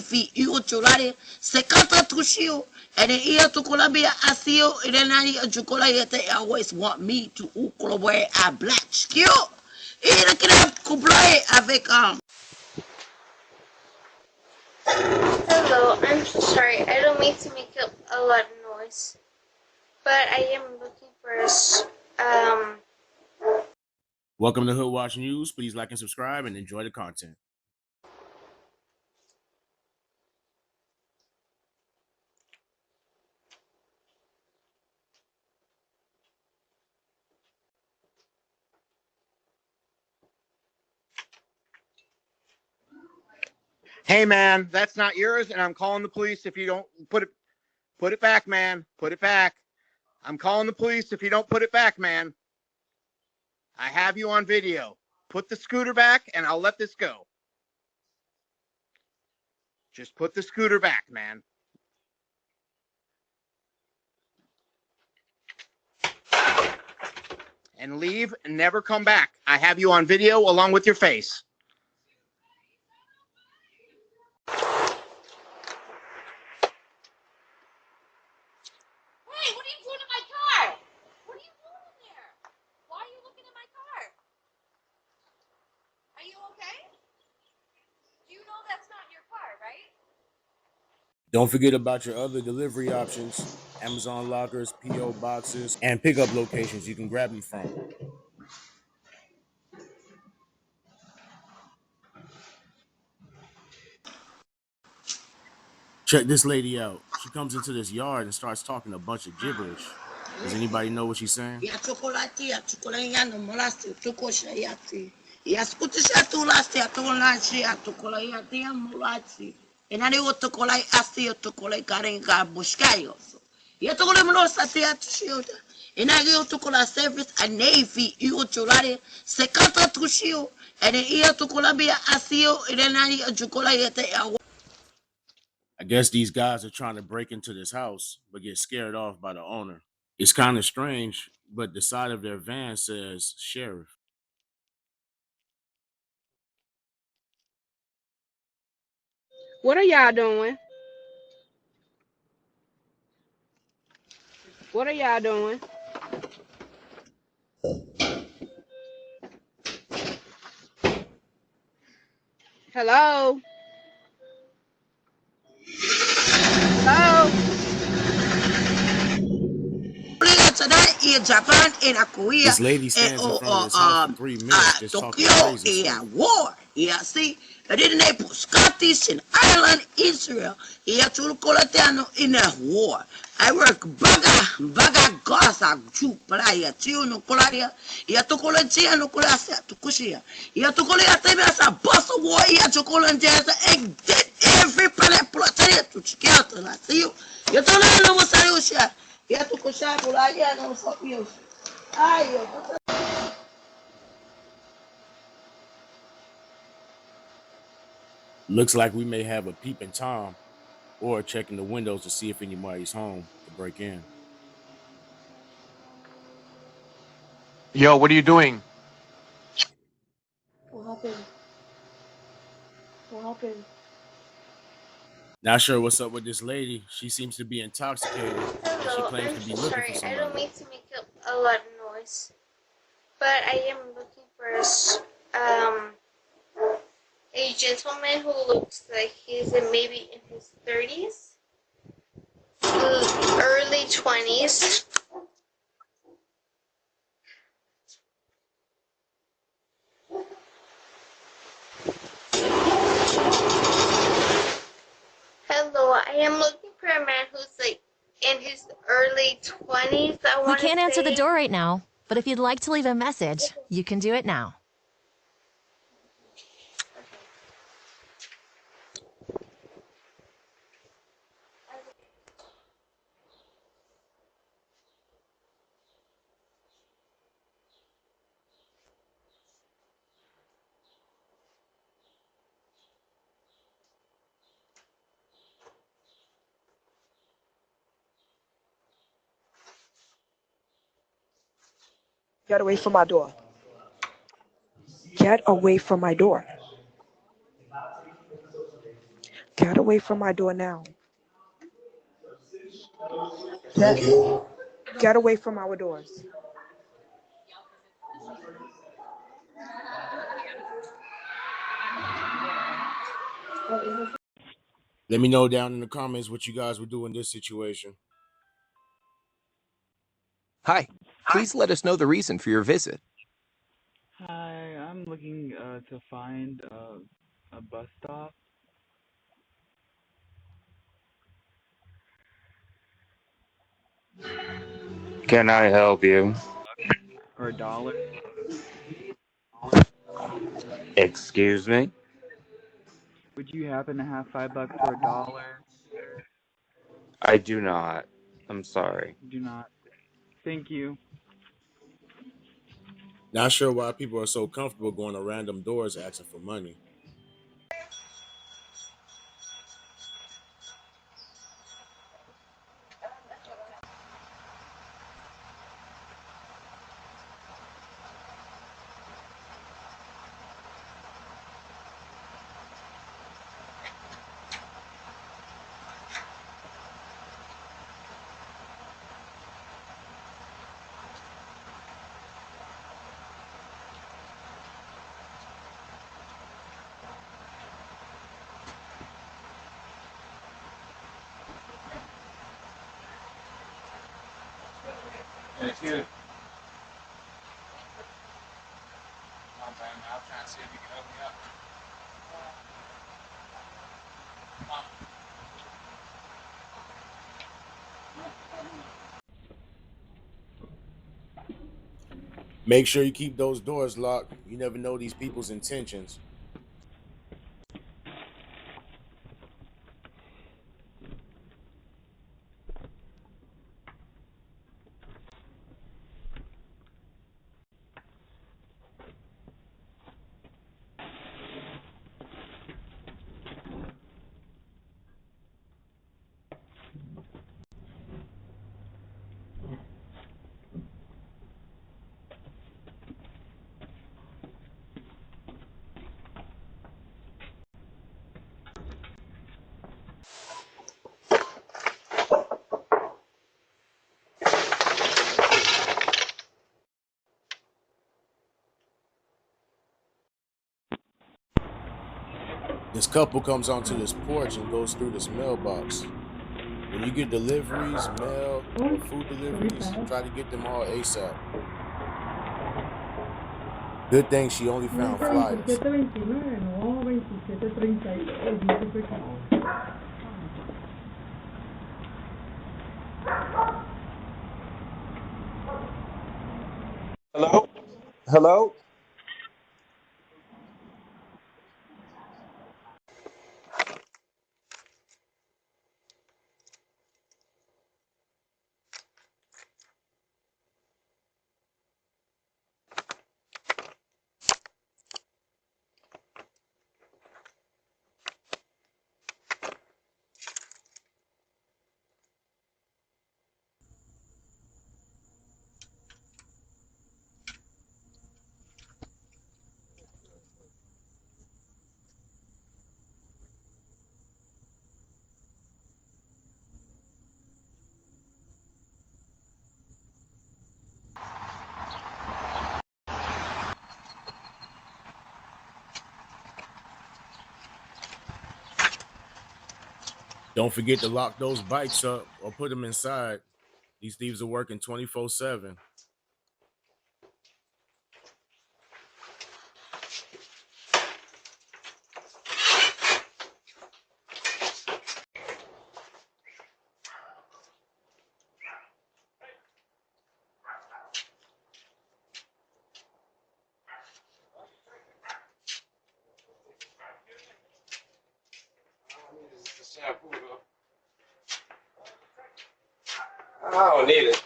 fi io cholare se kata tushio and ia to Colombia asio and then I chocolate they always want me to wear a black skill. Ina kina kublai avec Hello, I'm so sorry. I don't mean to make a lot of noise, but I am looking for Welcome to Hood Watch News. Please like and subscribe and enjoy the content. Hey man, that's not yours, and I'm calling the police if you don't put it back, man. Put it back. I'm calling the police if you don't put it back, man. I have you on video. Put the scooter back and I'll let this go. Just put the scooter back, man. And leave and never come back. I have you on video along with your face. Hey, what are you doing in my car? What are you doing in there? Why are you looking in my car? Are you okay? You know that's not your car, right? Don't forget about your other delivery options, Amazon lockers, PO boxes, and pickup locations you can grab them from. Check this lady out. She comes into this yard and starts talking a bunch of gibberish. Does anybody know what she's saying? ya chocolate ya no molaste chokosha ya ti. Ya skutisha tu laste ya to laste ya chocolate ya ti molati. And I know chocolate asti ya chocolate garenga bushkayo. Ya chocolate molosta ti ya tushioda. And I go chocolate service a navy you chocolate se kata tushio and ia to Colombia asio and then I chocolate ya. I guess these guys are trying to break into this house, but get scared off by the owner. It's kind of strange, but the side of their van says sheriff. What are y'all doing? What are y'all doing? Hello? Hello? Today in Japan and Korea This lady and stands in front of this house for 3 minutes just talking Tokyo crazy and war. Yeah, see, and then they put Scottish and Ireland, Israel. Yeah, to Colotano in a war. I work baga gosa chu playa tio no colaria. Yeah, to Colatia no colasia to Kushia. Yeah, to Colia as a boss of war. Yeah, to Colantia and did every planet plot to Chicago. I see you. You don't know what's I ya tuko shapo la ya no sopio. Ayo. Looks like we may have a peeping Tom or checking the windows to see if anybody's home to break in. Yo, what are you doing? What happened? What happened? Not sure what's up with this lady. She seems to be intoxicated and she Hello, claims I'm to be so looking for sorry. I don't somebody. mean to make a lot of noise, but I am looking for a gentleman who looks like he's maybe in his 30s, early 20s. Hello, I am looking for a man who's like in his early 20s. We can't answer the door right now, but if you'd like to leave a message, you can do it now. Get away from my door. Get away from my door. Get away from my door now. Get away from our doors. Let me know down in the comments what you guys would do in this situation. Hi, please let us know the reason for your visit. Hi, I'm looking to find a bus stop. Can I help you? For $1. Excuse me? Would you happen to have $5 for $1? I do not. I'm sorry. Do not. Thank you. Not sure why people are so comfortable going to random doors asking for money. Thank you. I'm trying to see if you can help me out. Make sure you keep those doors locked. You never know these people's intentions. This couple comes onto this porch and goes through this mailbox. When you get deliveries, mail, or food deliveries, try to get them all ASAP. Good thing she only found flyers. Hello? Hello? Don't forget to lock those bikes up or put them inside. These thieves are working 24/7. I don't need it.